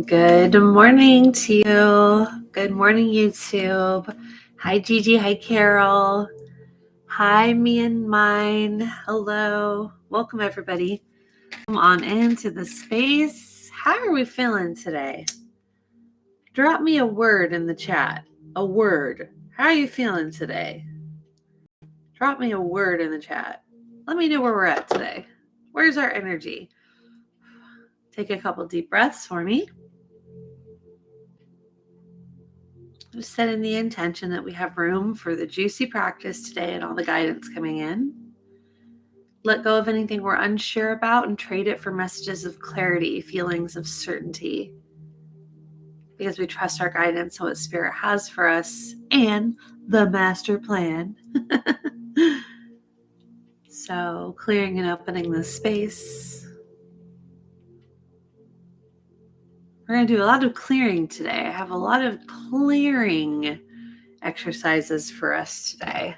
Good morning to you. Good morning, YouTube. Hi, Gigi. Hi, Carol. Hi, me and mine. Hello. Welcome, everybody. Come on into the space. How are we feeling today? Drop me a word in the chat. A word. How are you feeling today? Drop me a word in the chat. Let me know where we're at today. Where's our energy? Take a couple deep breaths for me. Just setting the intention that we have room for the juicy practice today and all the guidance coming in. Let go of anything we're unsure about and trade it for messages of clarity, feelings of certainty. Because we trust our guidance and what Spirit has for us and the master plan. So clearing and opening the space. We're going to do a lot of clearing today. I have a lot of clearing exercises for us today.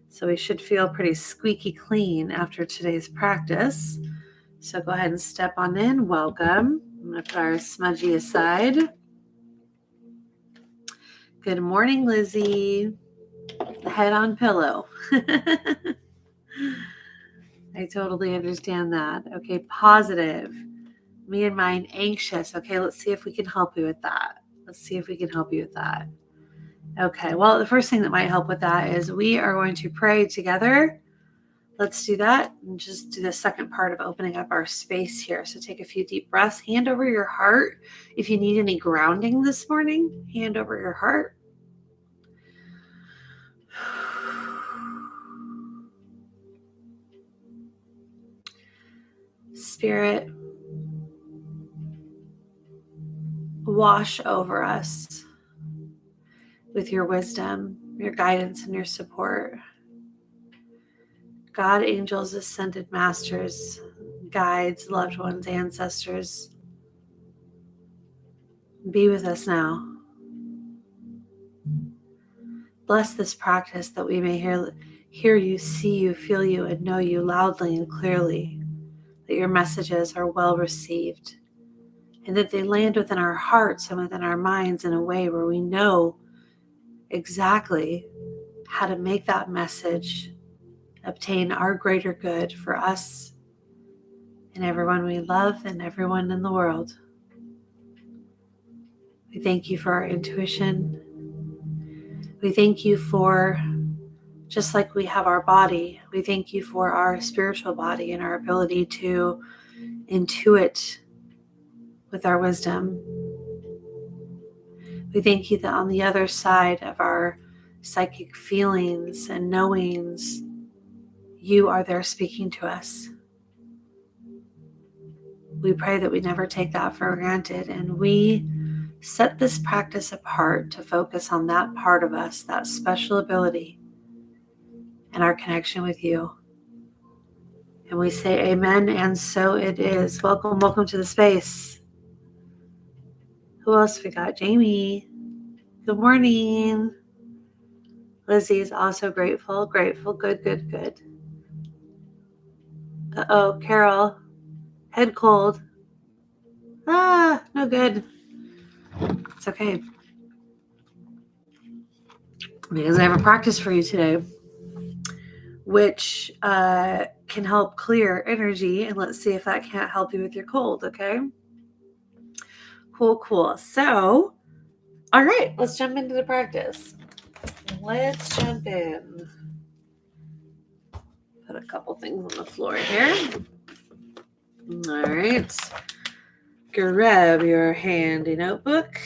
So we should feel pretty squeaky clean after today's practice. So go ahead and step on in. Welcome. I'm going to put our smudgy aside. Good morning, Lizzie. Head on pillow. I totally understand that. Okay, positive. Me and mine, anxious. Okay, let's see if we can help you with that. Okay, well, the first thing that might help with that is we are going to pray together. Let's do that and just do the second part of opening up our space here. So take a few deep breaths, hand over your heart. If you need any grounding this morning, hand over your heart. Spirit, wash over us with your wisdom, your guidance, and your support. God, angels, ascended masters, guides, loved ones, ancestors, be with us now. Bless this practice that we may hear you, see you, feel you, and know you loudly and clearly, that your messages are well received, and that they land within our hearts and within our minds in a way where we know exactly how to make that message obtain our greater good for us and everyone we love and everyone in the world. We thank you for our intuition. We thank you for, just like we have our body, we thank you for our spiritual body and our ability to intuit with our wisdom. We thank you that on the other side of our psychic feelings and knowings, you are there speaking to us. We pray that we never take that for granted, and we set this practice apart to focus on that part of us, that special ability, and our connection with you. And we say amen, and so it is. Welcome to the space. Who else we got? Jamie. Good morning. Lizzie is also grateful. Good. Uh-oh, Carol. Head cold. No good. It's okay. Because I have a practice for you today, which can help clear energy. And let's see if that can't help you with your cold, okay? Cool. So, all right, let's jump into the practice. Let's jump in. Put a couple things on the floor here. All right. Grab your handy notebook.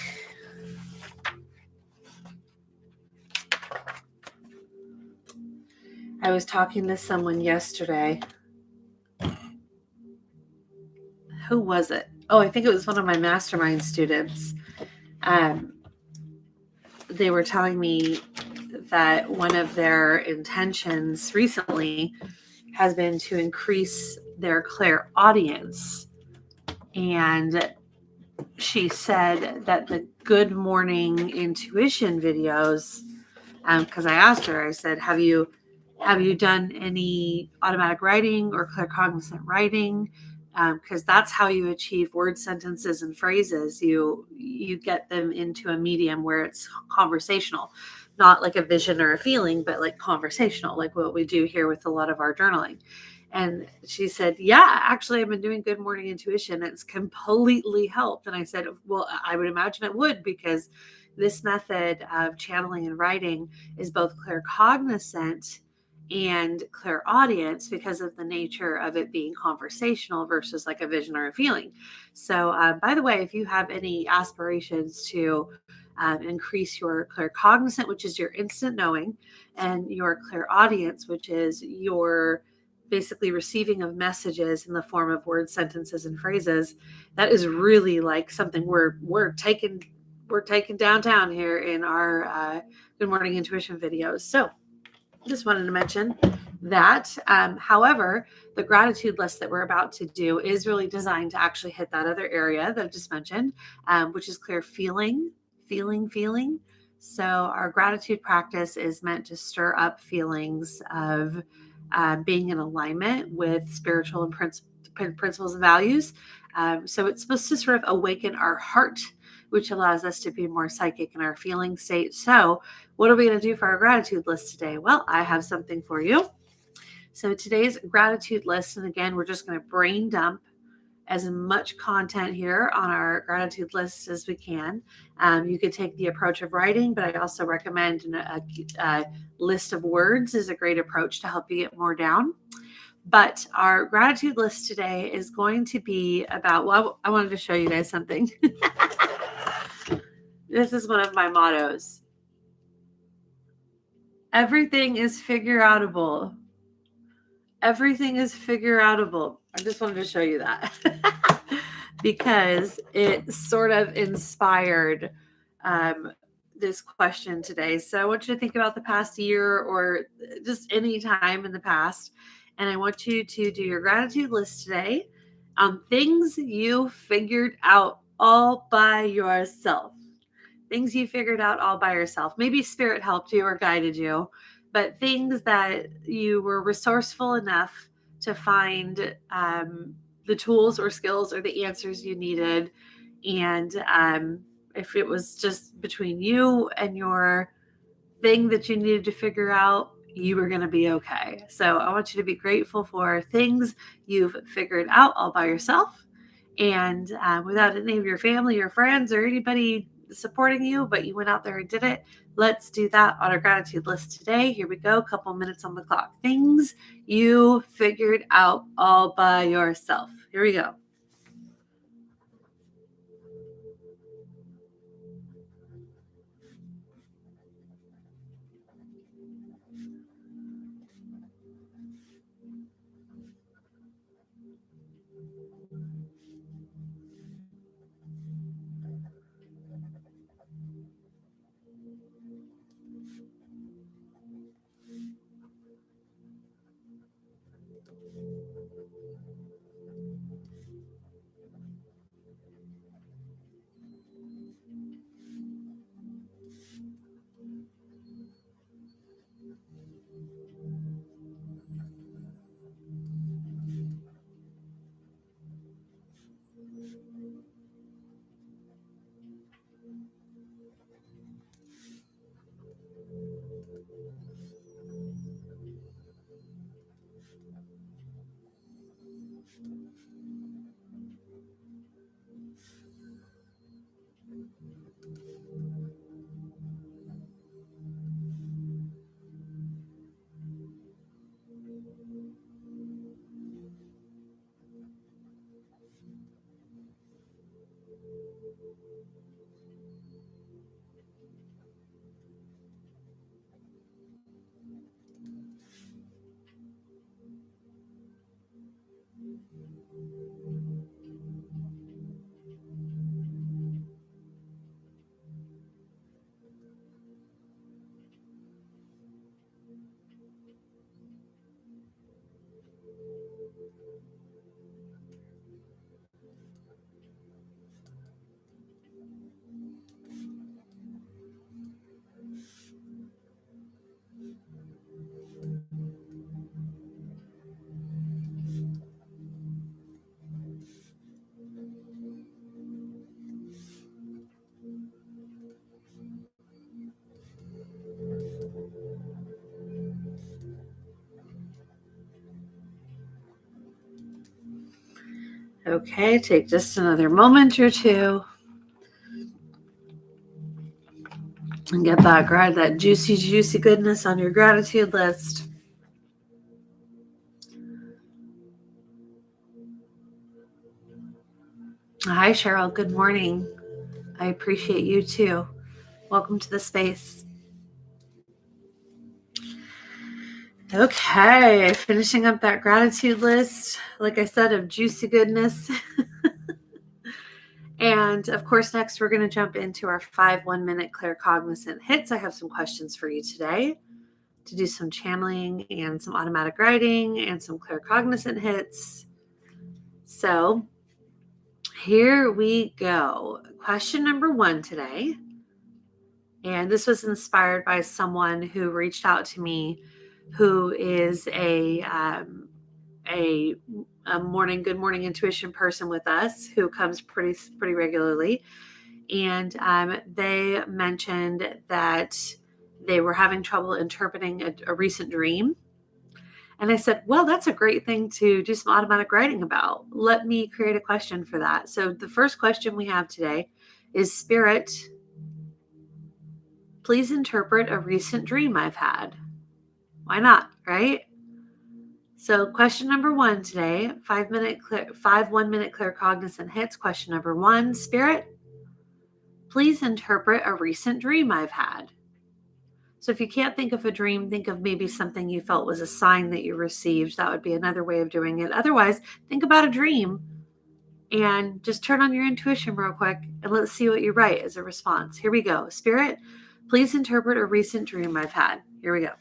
I was talking to someone yesterday. Who was it? Oh, I think it was one of my mastermind students. They were telling me that one of their intentions recently has been to increase their clairaudience. And she said that the Good Morning Intuition videos, because I asked her, I said, have you done any automatic writing or claircognizant writing? because that's how you achieve word sentences and phrases. You get them into a medium where it's conversational, not like a vision or a feeling, but like conversational, like what we do here with a lot of our journaling. And she said, yeah, actually, I've been doing good morning intuition. It's completely helped. And I said, well, I would imagine it would, because this method of channeling and writing is both claircognizant and clairaudience because of the nature of it being conversational versus like a vision or a feeling. So, by the way, if you have any aspirations to increase your claircognizant, which is your instant knowing, and your clairaudience, which is your basically receiving of messages in the form of words, sentences, and phrases, that is really like something we're taking downtown here in our Good Morning Intuition videos. So just wanted to mention that. However, the gratitude list that we're about to do is really designed to actually hit that other area that I just mentioned, which is clear feeling. So our gratitude practice is meant to stir up feelings of being in alignment with spiritual and principles and values. So it's supposed to sort of awaken our heart, which allows us to be more psychic in our feeling state. So what are we going to do for our gratitude list today? Well, I have something for you. So today's gratitude list, and again, we're just going to brain dump as much content here on our gratitude list as we can. You could take the approach of writing, but I also recommend a list of words is a great approach to help you get more down. But our gratitude list today is going to be about, well, I wanted to show you guys something. This is one of my mottos. Everything is figure-outable. Everything is figure-outable. I just wanted to show you that because it sort of inspired this question today. So I want you to think about the past year or just any time in the past. And I want you to do your gratitude list today on things you figured out all by yourself. Things you figured out all by yourself. Maybe spirit helped you or guided you, but things that you were resourceful enough to find the tools or skills or the answers you needed. And if it was just between you and your thing that you needed to figure out, you were going to be okay. So I want you to be grateful for things you've figured out all by yourself and without any of your family or friends or anybody supporting you, but you went out there and did it. Let's do that on our gratitude list today. Here we go. A couple minutes on the clock. Things you figured out all by yourself. Here we go. Okay, take just another moment or two and get that juicy goodness on your gratitude list. Hi, Cheryl. Good morning. I appreciate you too. Welcome to the space. Okay, finishing up that gratitude list, like I said, of juicy goodness. And of course, next we're going to jump into our 5 1-minute claircognizant hits. I have some questions for you today to do some channeling and some automatic writing and some claircognizant hits. So here we go. Question number 1 today. And this was inspired by someone who reached out to me who is a good morning intuition person with us who comes pretty regularly. And they mentioned that they were having trouble interpreting a recent dream. And I said, well, that's a great thing to do some automatic writing about. Let me create a question for that. So the first question we have today is, Spirit, please interpret a recent dream I've had. Why not, right? So question number 1 today, 5 1-minute claircognizant hits. Question number 1, Spirit, please interpret a recent dream I've had. So if you can't think of a dream, think of maybe something you felt was a sign that you received. That would be another way of doing it. Otherwise, think about a dream and just turn on your intuition real quick and let's see what you write as a response. Here we go. Spirit, please interpret a recent dream I've had. Here we go.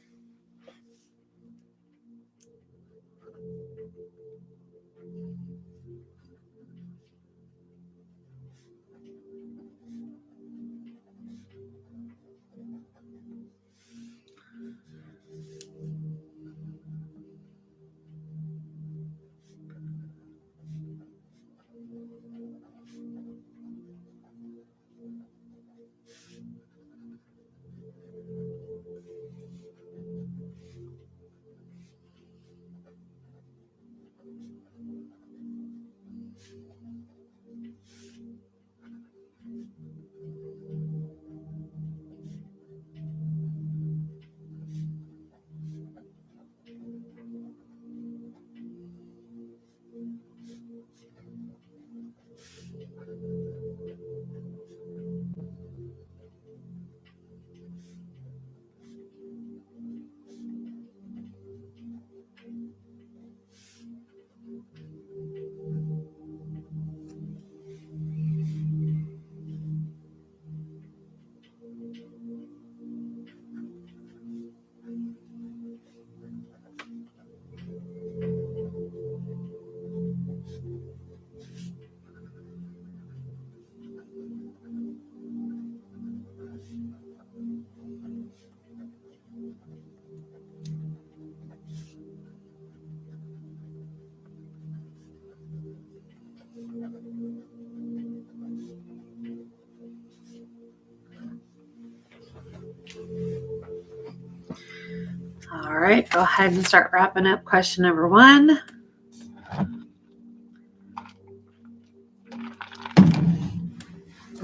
All right, go ahead and start wrapping up question number 1.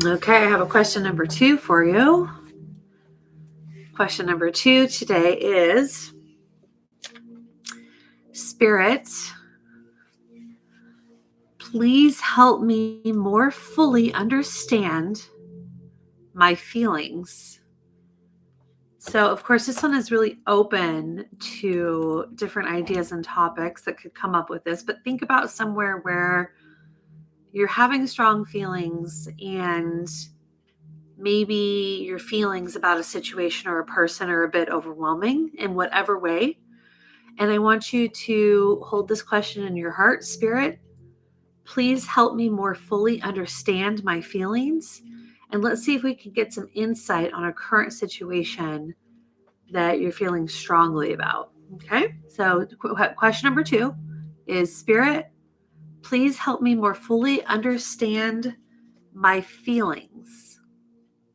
Okay, I have a question number 2 for you. Question number 2 today is, Spirit, please help me more fully understand my feelings. So, of course, this one is really open to different ideas and topics that could come up with this, but think about somewhere where you're having strong feelings and maybe your feelings about a situation or a person are a bit overwhelming in whatever way. And I want you to hold this question in your heart. Spirit, please help me more fully understand my feelings. And let's see if we can get some insight on a current situation that you're feeling strongly about. Okay. So question number 2 is, Spirit, please help me more fully understand my feelings.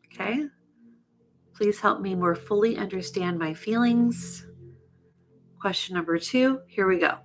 Okay. Please help me more fully understand my feelings. Question number 2, here we go.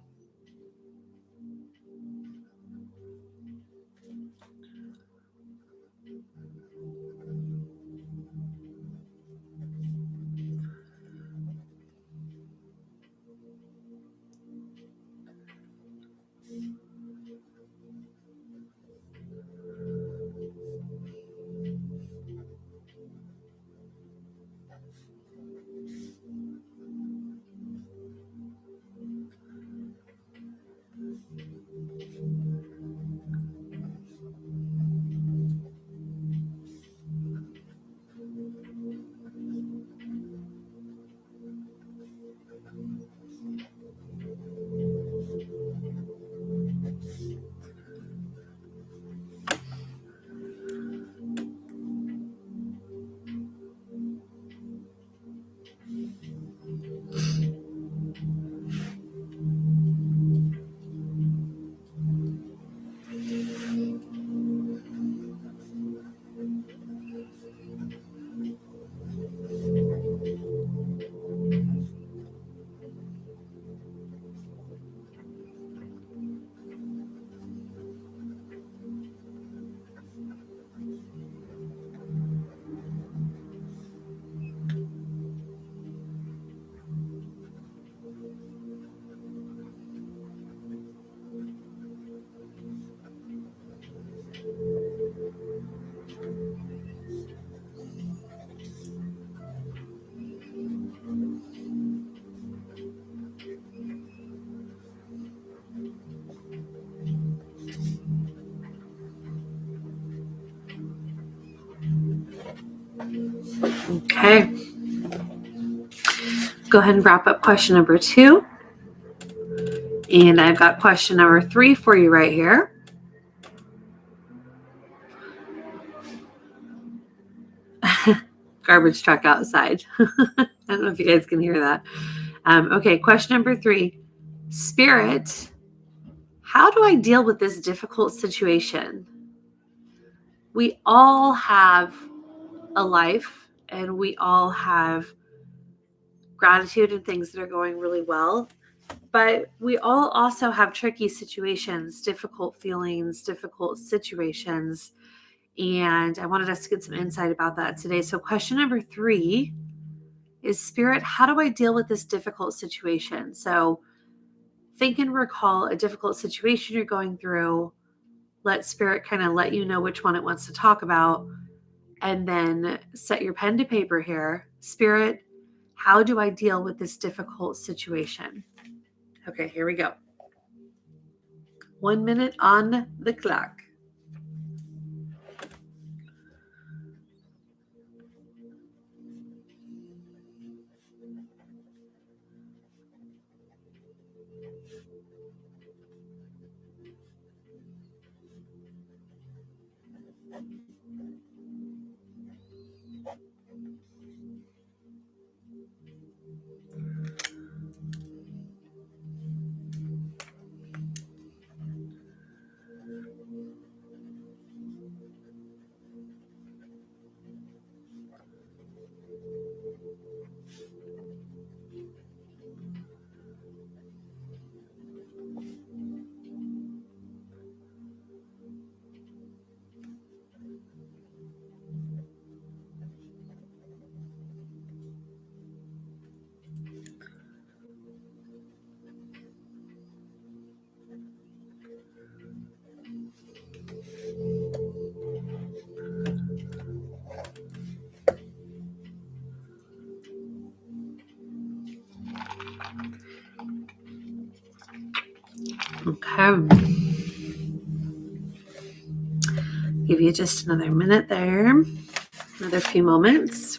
Okay. Go ahead and wrap up question number 2. And I've got question number 3 for you right here. Garbage truck outside. I don't know if you guys can hear that. Okay, question number 3. Spirit, how do I deal with this difficult situation? We all have a life and we all have gratitude and things that are going really well. But we all also have tricky situations, difficult feelings, difficult situations. And I wanted us to get some insight about that today. So question number 3 is, Spirit, how do I deal with this difficult situation? So think and recall a difficult situation you're going through. Let Spirit kind of let you know which one it wants to talk about. And then set your pen to paper here. Spirit, how do I deal with this difficult situation? Okay, here we go. 1 minute on the clock. Okay. Give you just another minute there. Another few moments.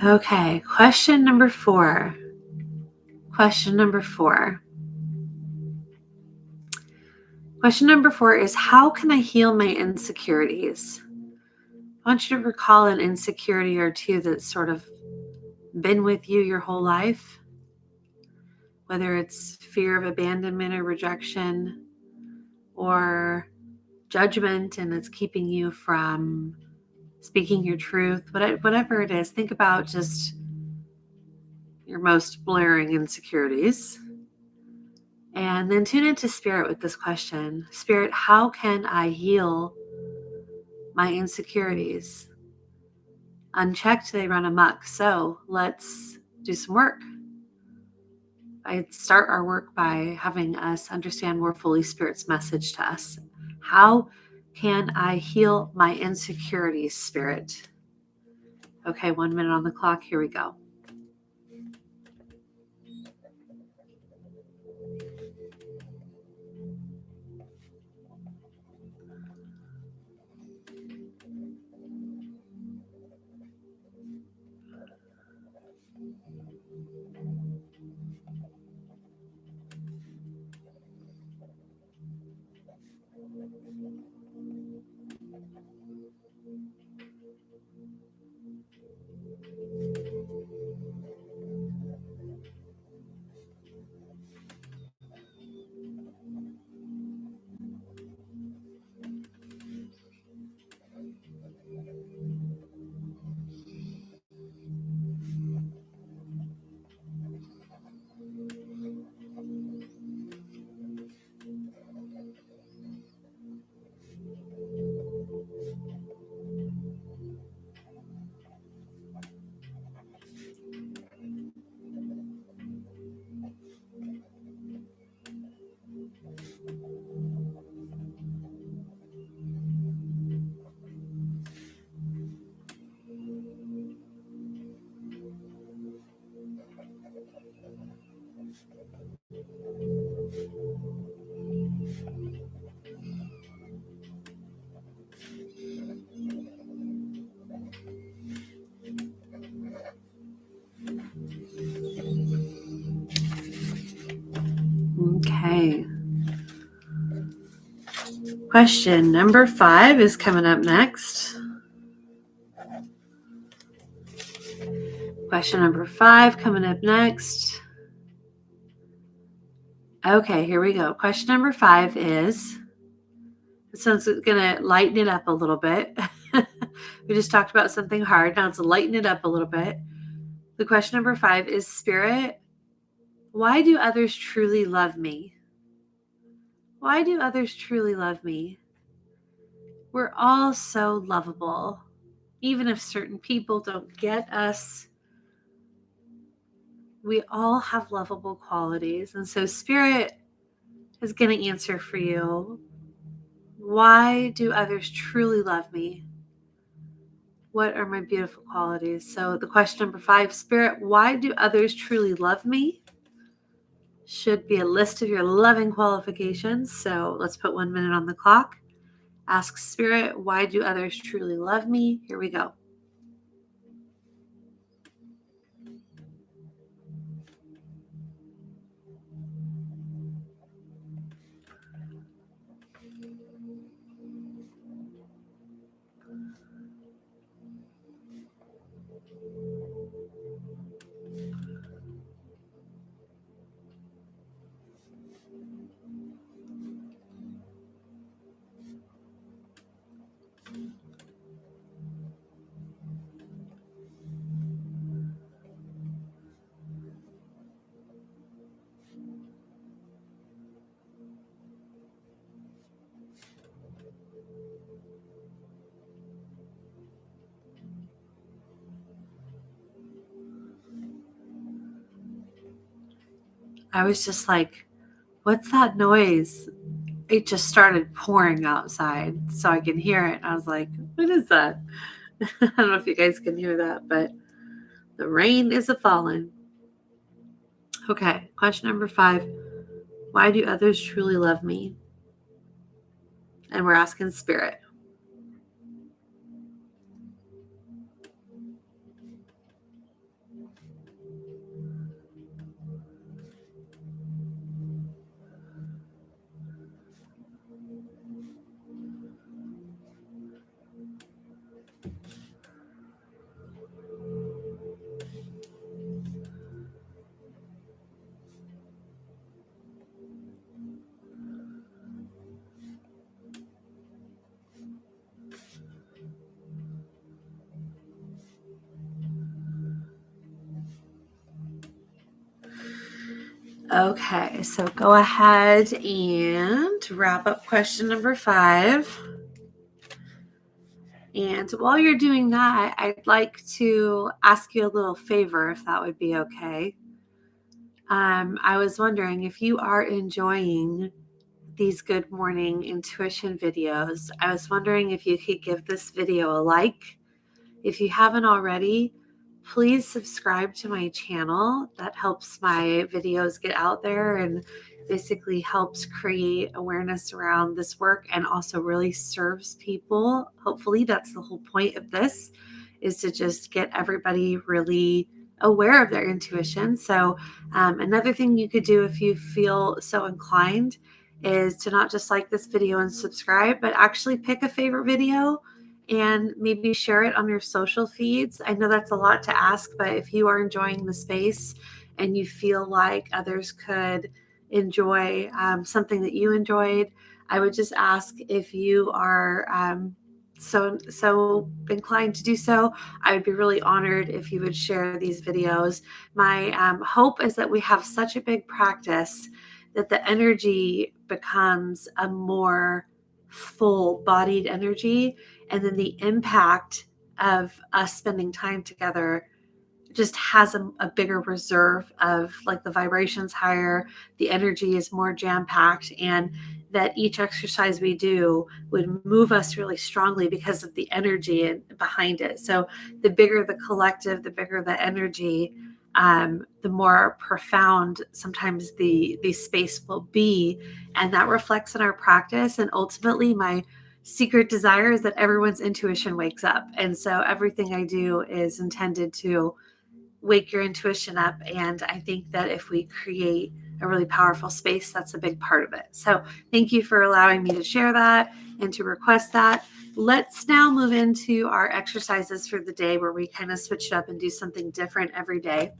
Okay, question number 4. Question number 4. Question number 4 is, how can I heal my insecurities? I want you to recall an insecurity or two that's sort of been with you your whole life, whether it's fear of abandonment or rejection or judgment and it's keeping you from speaking your truth, whatever it is. Think about just your most blaring insecurities. And then tune into Spirit with this question. Spirit, how can I heal my insecurities? Unchecked, they run amok. So let's do some work. I start our work by having us understand more fully Spirit's message to us. How can I heal my insecurities, Spirit? Okay, 1 minute on the clock. Here we go. Question number 5 is coming up next. Question number 5 coming up next. Okay, here we go. Question number 5 is, this one's going to lighten it up a little bit. We just talked about something hard. Now let's lighten it up a little bit. The question number 5 is, Spirit, why do others truly love me? Why do others truly love me? We're all so lovable. Even if certain people don't get us, we all have lovable qualities. And so Spirit is going to answer for you. Why do others truly love me? What are my beautiful qualities? So the question number 5, Spirit, why do others truly love me? Should be a list of your loving qualifications. So let's put 1 minute on the clock. Ask Spirit, why do others truly love me? Here we go. I was just like, what's that noise? It just started pouring outside so I can hear it. I was like, what is that? I don't know if you guys can hear that, but the rain is a-falling. Okay, question number 5. Why do others truly love me? And we're asking Spirit. Okay, so go ahead and wrap up question number 5. And while you're doing that, I'd like to ask you a little favor, if that would be okay. I was wondering if you are enjoying these good morning intuition videos. I was wondering if you could give this video a like. If you haven't already, please subscribe to my channel. That helps my videos get out there and basically helps create awareness around this work and also really serves people. Hopefully that's the whole point of this, is to just get everybody really aware of their intuition. So another thing you could do if you feel so inclined is to not just like this video and subscribe, but actually pick a favorite video and maybe share it on your social feeds. I know that's a lot to ask, but if you are enjoying the space and you feel like others could enjoy something that you enjoyed, I would just ask if you are so inclined to do so. I would be really honored if you would share these videos. My hope is that we have such a big practice that the energy becomes a more full-bodied energy, and then the impact of us spending time together just has a bigger reserve of, like, the vibrations higher, the energy is more jam-packed, and that each exercise we do would move us really strongly because of the energy behind it. So the bigger the collective, the bigger the energy, the more profound sometimes the space will be. And that reflects in our practice. And ultimately, my secret desire is that everyone's intuition wakes up. And so everything I do is intended to wake your intuition up. And I think that if we create a really powerful space, that's a big part of it. So thank you for allowing me to share that. and to request that. Let's now move into our exercises for the day, where we kind of switch it up and do something different every day.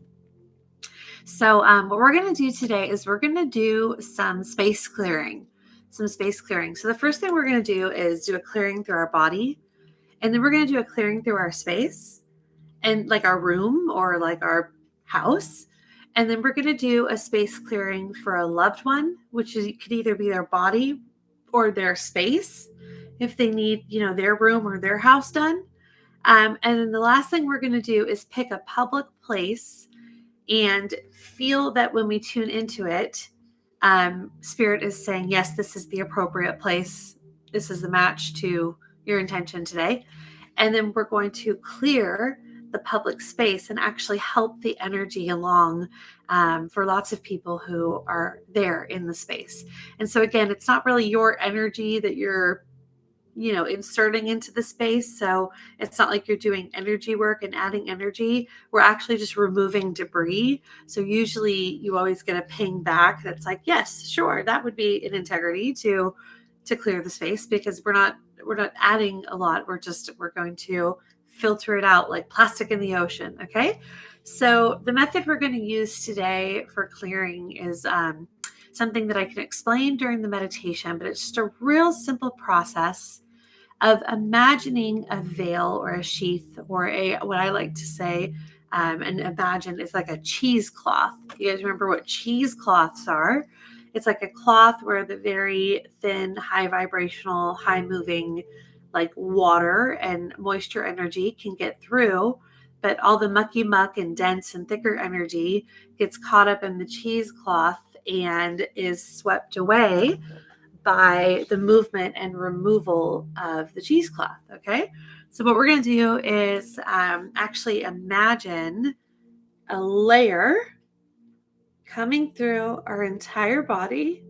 So what we're going to do today is we're going to do some space clearing. So the first thing we're going to do is do a clearing through our body. And then we're going to do a clearing through our space and like our room or like our house. And then we're going to do a space clearing for a loved one, which could either be their body or their space if they need, their room or their house done. And then the last thing we're going to do is pick a public place and feel that when we tune into it, Spirit is saying, yes, this is the appropriate place. This is the match to your intention today. And then we're going to clear the public space and actually help the energy along for lots of people who are there in the space. And so again, it's not really your energy that you're inserting into the space. So it's not like you're doing energy work and adding energy. We're actually just removing debris. So usually you always get a ping back that's like, yes, sure, that would be an integrity to clear the space, because we're not adding a lot. We're going to filter it out like plastic in the ocean. Okay. So the method we're going to use today for clearing is something that I can explain during the meditation, but it's just a real simple process of imagining a veil or a sheath or what I like to say and imagine is like a cheesecloth. You guys remember what cheesecloths are? It's like a cloth where the very thin, high vibrational, high moving, like water and moisture energy can get through, but all the mucky muck and dense and thicker energy gets caught up in the cheesecloth and is swept away by the movement and removal of the cheesecloth. Okay. So what we're going to do is actually imagine a layer coming through our entire body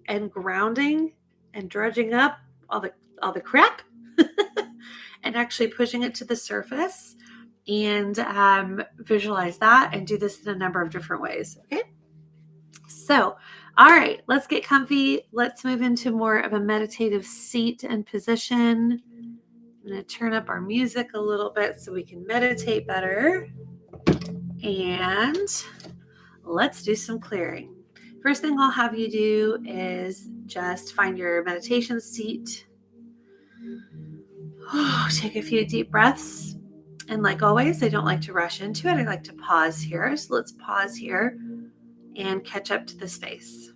and grounding and dredging up all the crap and actually pushing it to the surface, and visualize that and do this in a number of different ways. Okay. So, all right, let's get comfy. Let's move into more of a meditative seat and position. I'm going to turn up our music a little bit so we can meditate better. And let's do some clearing. First thing I'll have you do is just find your meditation seat. Take a few deep breaths. And like always, I don't like to rush into it. I like to pause here. So let's pause here and catch up to the space.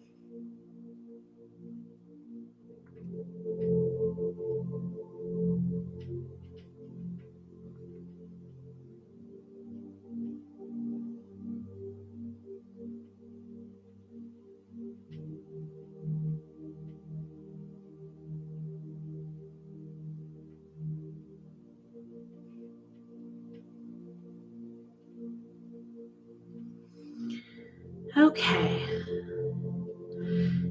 Okay.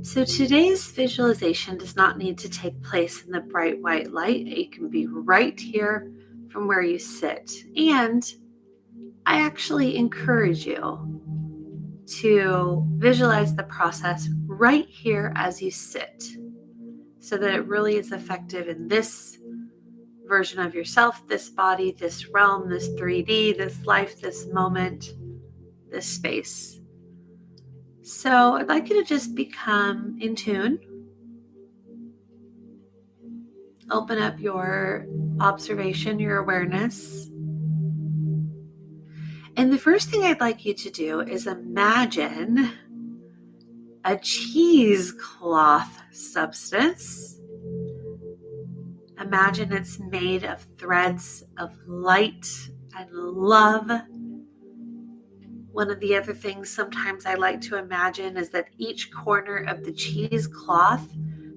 So today's visualization does not need to take place in the bright white light. It can be right here from where you sit. And I actually encourage you to visualize the process right here as you sit, so that it really is effective in this version of yourself, this body, this realm, this 3D, this life, this moment, this space. So I'd like you to just become in tune. Open up your observation, your awareness. And the first thing I'd like you to do is imagine a cheesecloth substance. Imagine it's made of threads of light and love. One of the other things sometimes I like to imagine is that each corner of the cheesecloth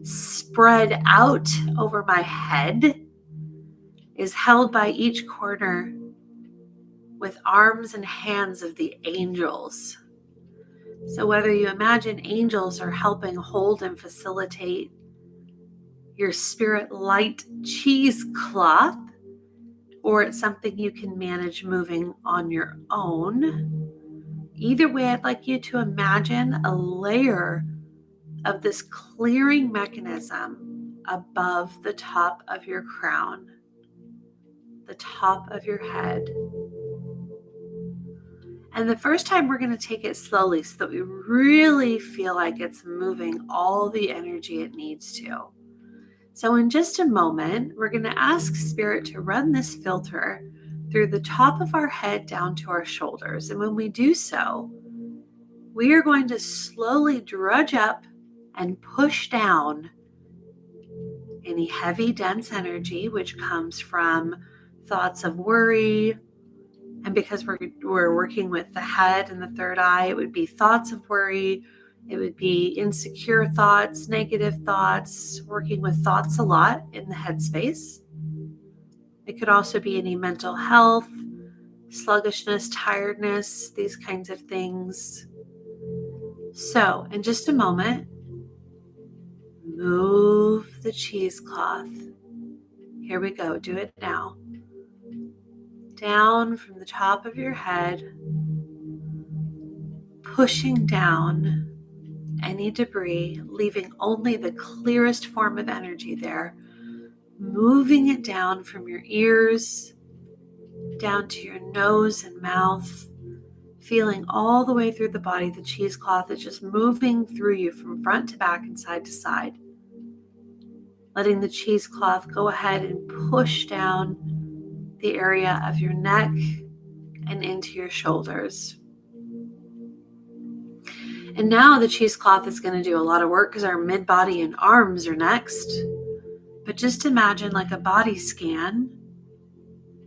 spread out over my head is held by each corner with arms and hands of the angels. So whether you imagine angels are helping hold and facilitate your spirit light cheesecloth, or it's something you can manage moving on your own, either way, I'd like you to imagine a layer of this clearing mechanism above the top of your crown, the top of your head. And the first time we're going to take it slowly so that we really feel like it's moving all the energy it needs to. So in just a moment, we're going to ask Spirit to run this filter through the top of our head down to our shoulders. And when we do so, we are going to slowly drudge up and push down any heavy, dense energy, which comes from thoughts of worry. And because we're working with the head and the third eye, it would be thoughts of worry. It would be insecure thoughts, negative thoughts, working with thoughts a lot in the headspace. It could also be any mental health, sluggishness, tiredness, these kinds of things. So in just a moment, move the cheesecloth. Here we go. Do it now. Down from the top of your head, pushing down any debris, leaving only the clearest form of energy there, moving it down from your ears, down to your nose and mouth, feeling all the way through the body. The cheesecloth is just moving through you from front to back and side to side. Letting the cheesecloth go ahead and push down the area of your neck and into your shoulders. And now the cheesecloth is going to do a lot of work because our mid-body and arms are next. But just imagine like a body scan,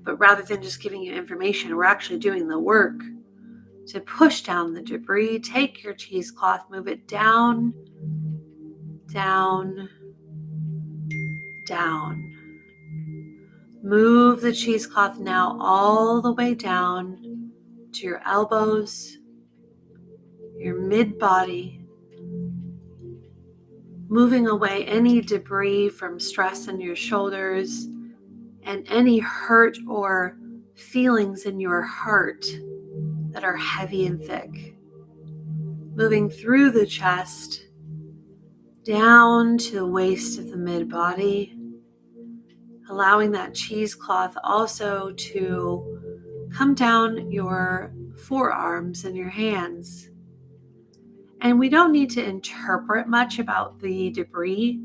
but rather than just giving you information, we're actually doing the work to push down the debris. Take your cheesecloth, move it down, down, down. Move the cheesecloth now all the way down to your elbows, your mid-body, moving away any debris from stress in your shoulders and any hurt or feelings in your heart that are heavy and thick. Moving through the chest, down to the waist of the mid-body, allowing that cheesecloth also to come down your forearms and your hands. And we don't need to interpret much about the debris.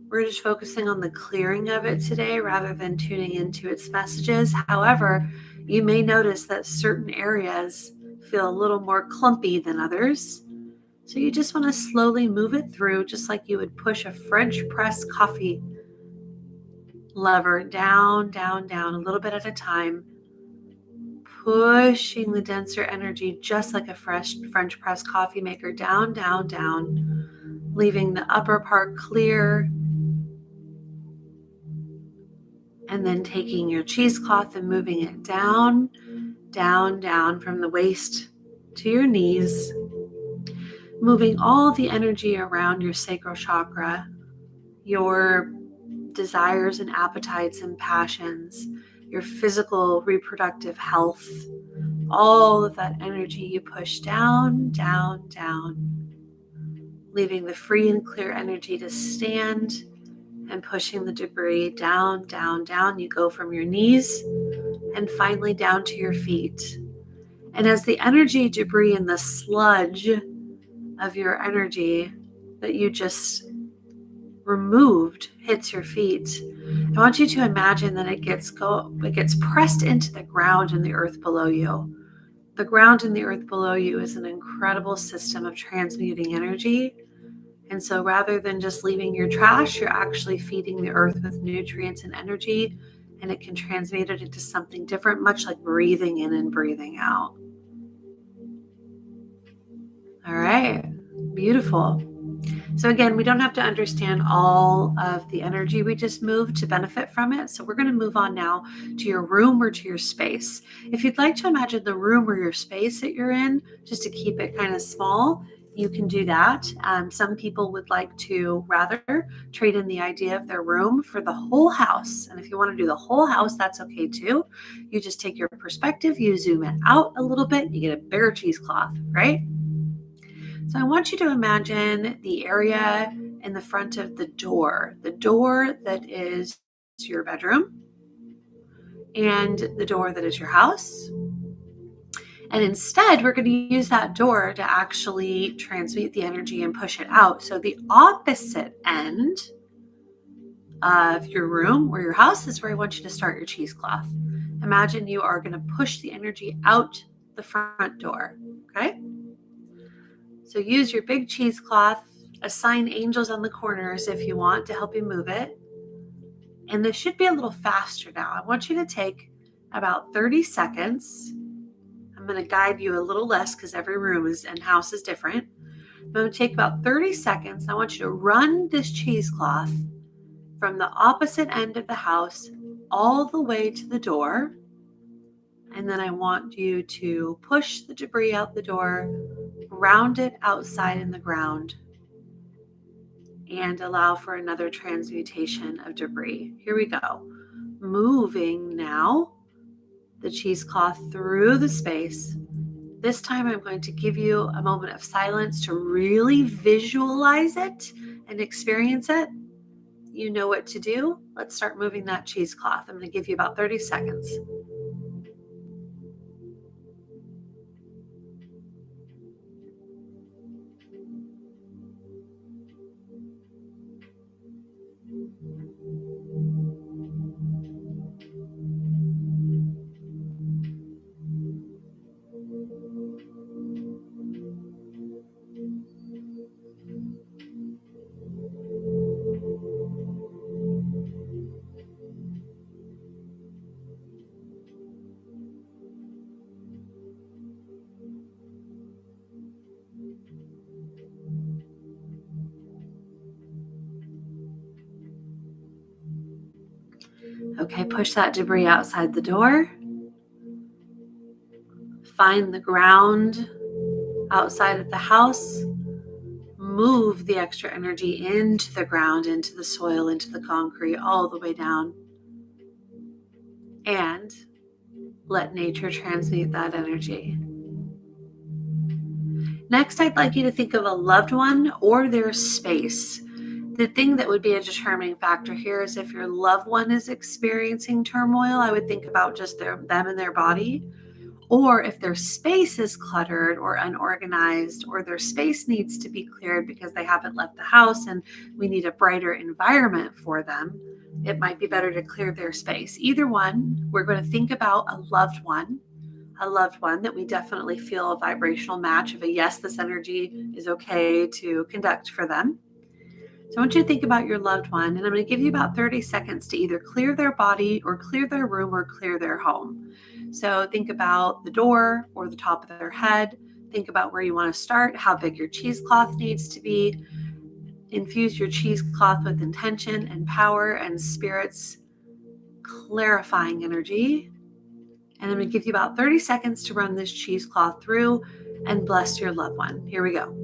We're just focusing on the clearing of it today rather than tuning into its messages. However, you may notice that certain areas feel a little more clumpy than others. So you just want to slowly move it through, just like you would push a French press coffee lever down, down, down, a little bit at a time, pushing the denser energy just like a French press coffee maker down, down, down, leaving the upper part clear, and then taking your cheesecloth and moving it down, down, down from the waist to your knees, moving all the energy around your sacral chakra, your desires and appetites and passions, your physical reproductive health, all of that energy you push down, down, down, leaving the free and clear energy to stand and pushing the debris down, down, down. You go from your knees and finally down to your feet. And as the energy debris and the sludge of your energy that you just removed hits your feet, I want you to imagine that it gets pressed into the ground and the earth below you. The ground and the earth below you is an incredible system of transmuting energy. And so rather than just leaving your trash, you're actually feeding the earth with nutrients and energy, and it can transmute it into something different, much like breathing in and breathing out. All right, beautiful. So again, we don't have to understand all of the energy we just moved to benefit from it. So we're going to move on now to your room or to your space. If you'd like to imagine the room or your space that you're in, just to keep it kind of small, you can do that. Some people would like to rather trade in the idea of their room for the whole house. And if you want to do the whole house, that's okay too. You just take your perspective, you zoom it out a little bit, you get a bigger cheesecloth, right? So I want you to imagine the area in the front of the door that is your bedroom and the door that is your house. And instead, we're going to use that door to actually transmute the energy and push it out. So the opposite end of your room or your house is where I want you to start your cheesecloth. Imagine you are going to push the energy out the front door. Okay. So use your big cheesecloth, assign angels on the corners if you want to help you move it. And this should be a little faster now. I want you to take about 30 seconds. I'm going to guide you a little less because every room and house is different. I'm going to take about 30 seconds. I want you to run this cheesecloth from the opposite end of the house all the way to the door. And then I want you to push the debris out the door, round it outside in the ground, and allow for another transmutation of debris. Here we go. Moving now the cheesecloth through the space. This time I'm going to give you a moment of silence to really visualize it and experience it. You know what to do. Let's start moving that cheesecloth. I'm going to give you about 30 seconds. Okay, push that debris outside the door. Find the ground outside of the house. Move the extra energy into the ground, into the soil, into the concrete, all the way down. And let nature transmute that energy. Next, I'd like you to think of a loved one or their space. The thing that would be a determining factor here is if your loved one is experiencing turmoil, I would think about just them and their body. Or if their space is cluttered or unorganized, or their space needs to be cleared because they haven't left the house and we need a brighter environment for them, it might be better to clear their space. Either one, we're going to think about a loved one that we definitely feel a vibrational match of a yes, this energy is okay to conduct for them. So I want you to think about your loved one, and I'm going to give you about 30 seconds to either clear their body or clear their room or clear their home. So think about the door or the top of their head. Think about where you want to start, how big your cheesecloth needs to be. Infuse your cheesecloth with intention and power and spirit's clarifying energy. And I'm going to give you about 30 seconds to run this cheesecloth through and bless your loved one. Here we go.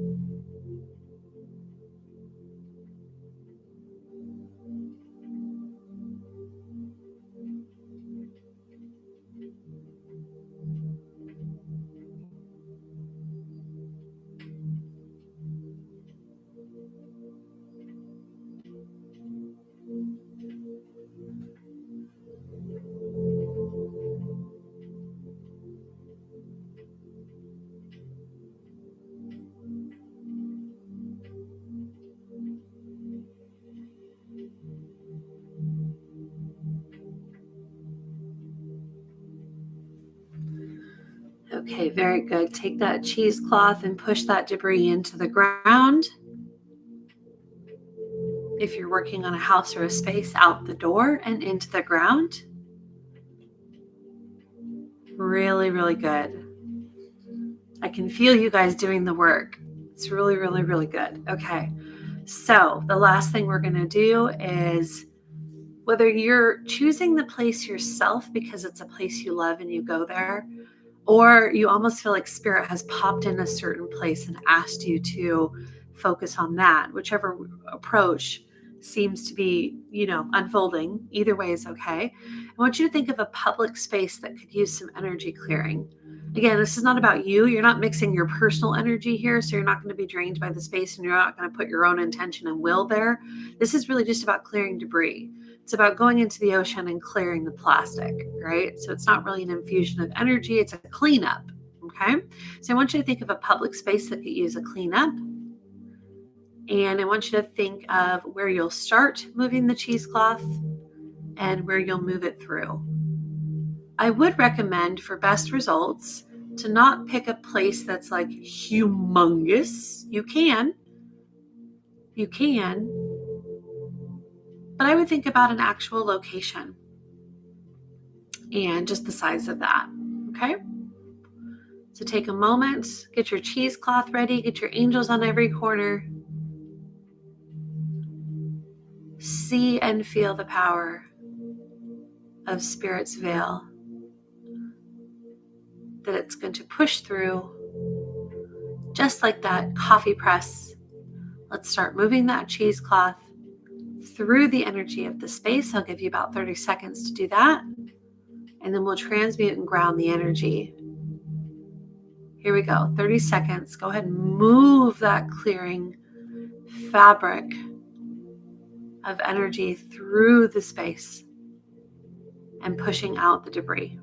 Okay, very good. Take that cheesecloth and push that debris into the ground. If you're working on a house or a space, out the door and into the ground. Really, really good. I can feel you guys doing the work. It's really, really, really good. Okay, so the last thing we're going to do is, whether you're choosing the place yourself because it's a place you love and you go there, or you almost feel like spirit has popped in a certain place and asked you to focus on that, whichever approach seems to be, unfolding, either way is okay. I want you to think of a public space that could use some energy clearing. Again, this is not about you. You're not mixing your personal energy here, so you're not going to be drained by the space and you're not going to put your own intention and will there. This is really just about clearing debris. It's about going into the ocean and clearing the plastic, right? So it's not really an infusion of energy, it's a cleanup, okay? So I want you to think of a public space that could use a cleanup. And I want you to think of where you'll start moving the cheesecloth and where you'll move it through. I would recommend for best results to not pick a place that's like humongous. You can, but I would think about an actual location and just the size of that, okay? So take a moment, get your cheesecloth ready, get your angels on every corner. See and feel the power of Spirit's veil that it's going to push through just like that coffee press. Let's start moving that cheesecloth through the energy of the space. I'll give you about 30 seconds to do that. And then we'll transmute and ground the energy. Here we go. 30 seconds. Go ahead and move that clearing fabric of energy through the space and pushing out the debris.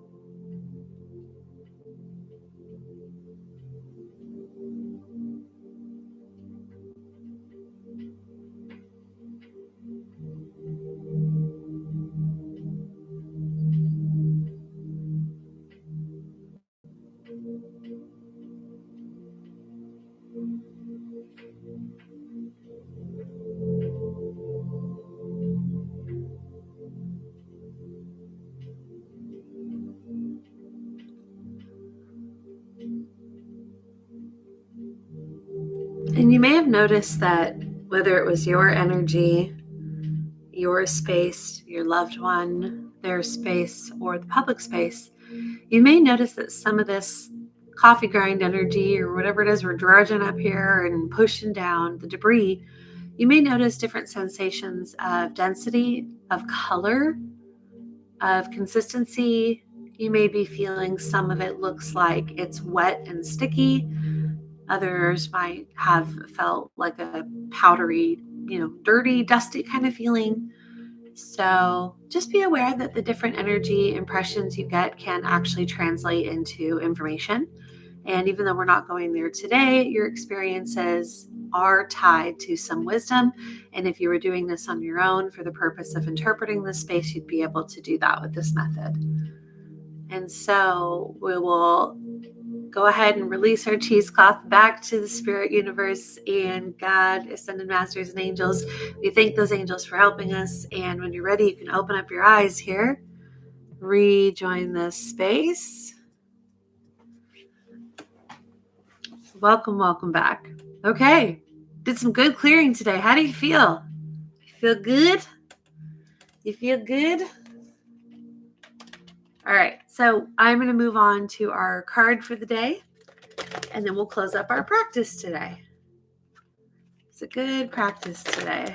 And you may have noticed that whether it was your energy, your space, your loved one, their space, or the public space, you may notice that some of this coffee grind energy or whatever it is we're drudging up here and pushing down the debris, you may notice different sensations of density, of color, of consistency. You may be feeling some of it looks like it's wet and sticky. Others might have felt like a powdery, dirty, dusty kind of feeling. So just be aware that the different energy impressions you get can actually translate into information. And even though we're not going there today, your experiences are tied to some wisdom. And if you were doing this on your own for the purpose of interpreting this space, you'd be able to do that with this method. And so we will go ahead and release our cheesecloth back to the spirit universe and God, ascended masters, and angels. We thank those angels for helping us. And when you're ready, you can open up your eyes here. Rejoin this space. Welcome back. Okay, did some good clearing today. How do you feel? You feel good? You feel good? All right, so I'm going to move on to our card for the day, and then we'll close up our practice today. It's a good practice today.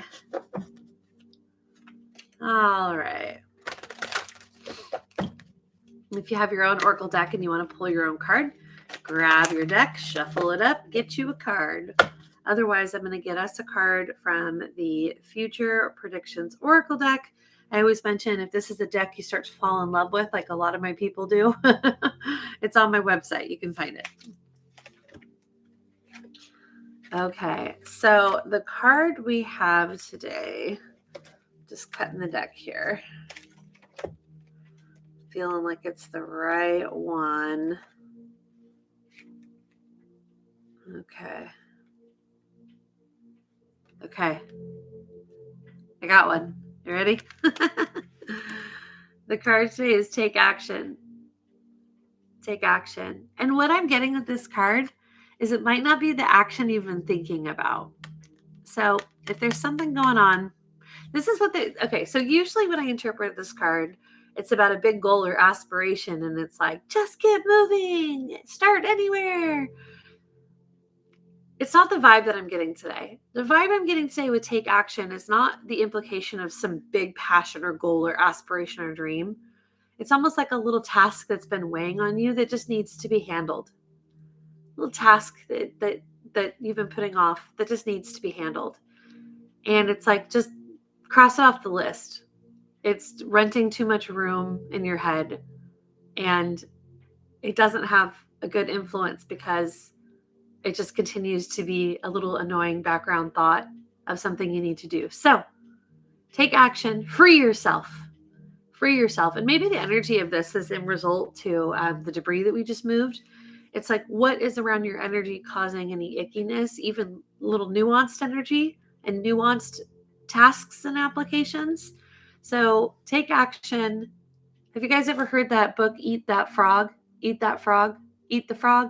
All right. If you have your own Oracle deck and you want to pull your own card, grab your deck, shuffle it up, get you a card. Otherwise, I'm going to get us a card from the Future Predictions Oracle deck. I always mention if this is a deck you start to fall in love with, like a lot of my people do, it's on my website. You can find it. Okay, so the card we have today, just cutting the deck here. Feeling like it's the right one. Okay. I got one. You ready? The card today is take action. Take action. And what I'm getting with this card is it might not be the action you've been thinking about. So if there's something going on, this is what so usually when I interpret this card, it's about a big goal or aspiration. And it's like, just get moving, start anywhere. It's not the vibe that I'm getting today. The vibe I'm getting today with take action is not the implication of some big passion or goal or aspiration or dream. It's almost like a little task that's been weighing on you that just needs to be handled. A little task that you've been putting off that just needs to be handled. And it's like, just cross it off the list. It's renting too much room in your head, and it doesn't have a good influence because it just continues to be a little annoying background thought of something you need to do. So take action, free yourself. And maybe the energy of this is in result to the debris that we just moved. It's like, what is around your energy causing any ickiness, even little nuanced energy and nuanced tasks and applications? So take action. Have you guys ever heard that book, Eat That Frog? Eat That Frog? Eat the Frog?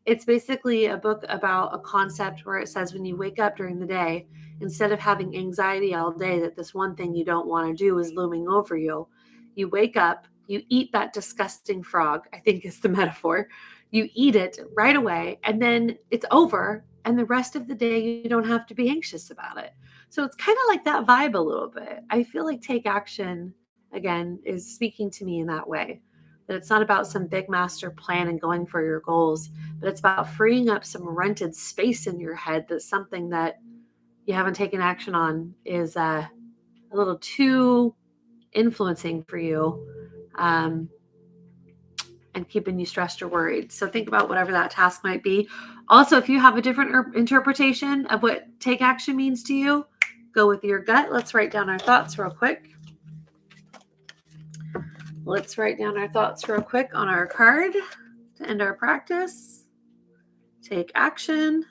It's basically a book about a concept where it says when you wake up during the day, instead of having anxiety all day that this one thing you don't want to do is looming over you, you wake up, you eat that disgusting frog, I think is the metaphor. You eat it right away, and then it's over, and the rest of the day you don't have to be anxious about it. So it's kind of like that vibe a little bit. I feel like take action, again, is speaking to me in that way. That it's not about some big master plan and going for your goals, but it's about freeing up some rented space in your head that's something that you haven't taken action on is a little too influencing for you, and keeping you stressed or worried. So think about whatever that task might be. Also, if you have a different interpretation of what take action means to you, go with your gut. Let's write down our thoughts real quick. Let's write down our thoughts real quick on our card to end our practice. Take action.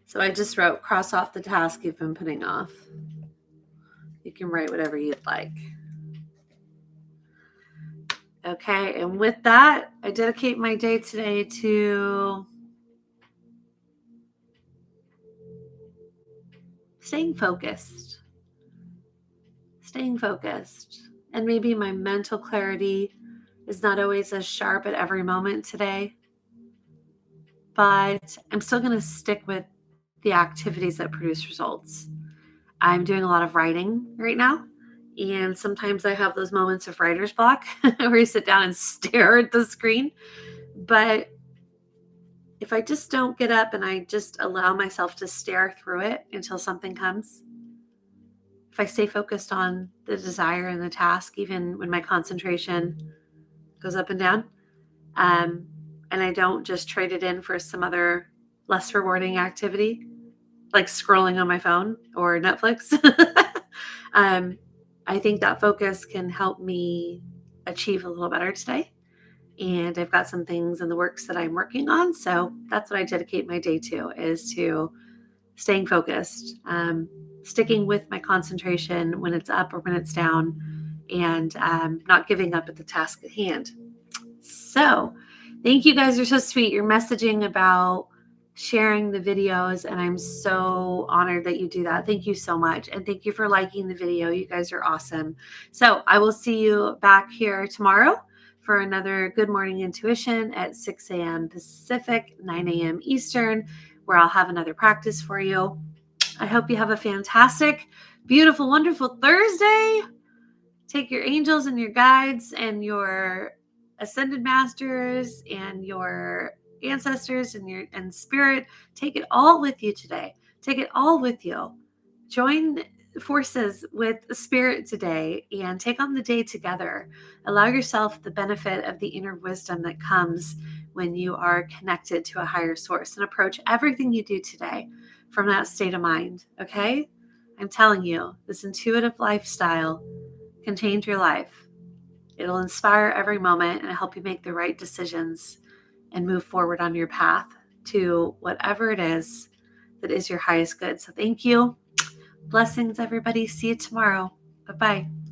So I just wrote, cross off the task you've been putting off. You can write whatever you'd like. Okay, and with that, I dedicate my day today to staying focused. And maybe my mental clarity is not always as sharp at every moment today, but I'm still going to stick with the activities that produce results. I'm doing a lot of writing right now, and sometimes I have those moments of writer's block where you sit down and stare at the screen. But if I just don't get up and I just allow myself to stare through it until something comes, if I stay focused on the desire and the task, even when my concentration goes up and down, and I don't just trade it in for some other less rewarding activity, like scrolling on my phone or Netflix, I think that focus can help me achieve a little better today. And I've got some things in the works that I'm working on. So that's what I dedicate my day to, is to staying focused, sticking with my concentration when it's up or when it's down, and not giving up at the task at hand. So thank you guys. You're so sweet. You're messaging about sharing the videos, and I'm so honored that you do that. Thank you so much. And thank you for liking the video. You guys are awesome. So I will see you back here tomorrow for another Good Morning Intuition at 6 a.m. Pacific, 9 a.m. Eastern, where I'll have another practice for you. I hope you have a fantastic, beautiful, wonderful Thursday. Take your angels and your guides and your ascended masters and your ancestors and spirit. Take it all with you today. Take it all with you. Join forces with spirit today and take on the day together. Allow yourself the benefit of the inner wisdom that comes when you are connected to a higher source, and approach everything you do today from that state of mind. Okay? I'm telling you, this intuitive lifestyle can change your life. It'll inspire every moment and help you make the right decisions and move forward on your path to whatever it is that is your highest good. So thank you. Blessings, everybody. See you tomorrow. Bye-bye.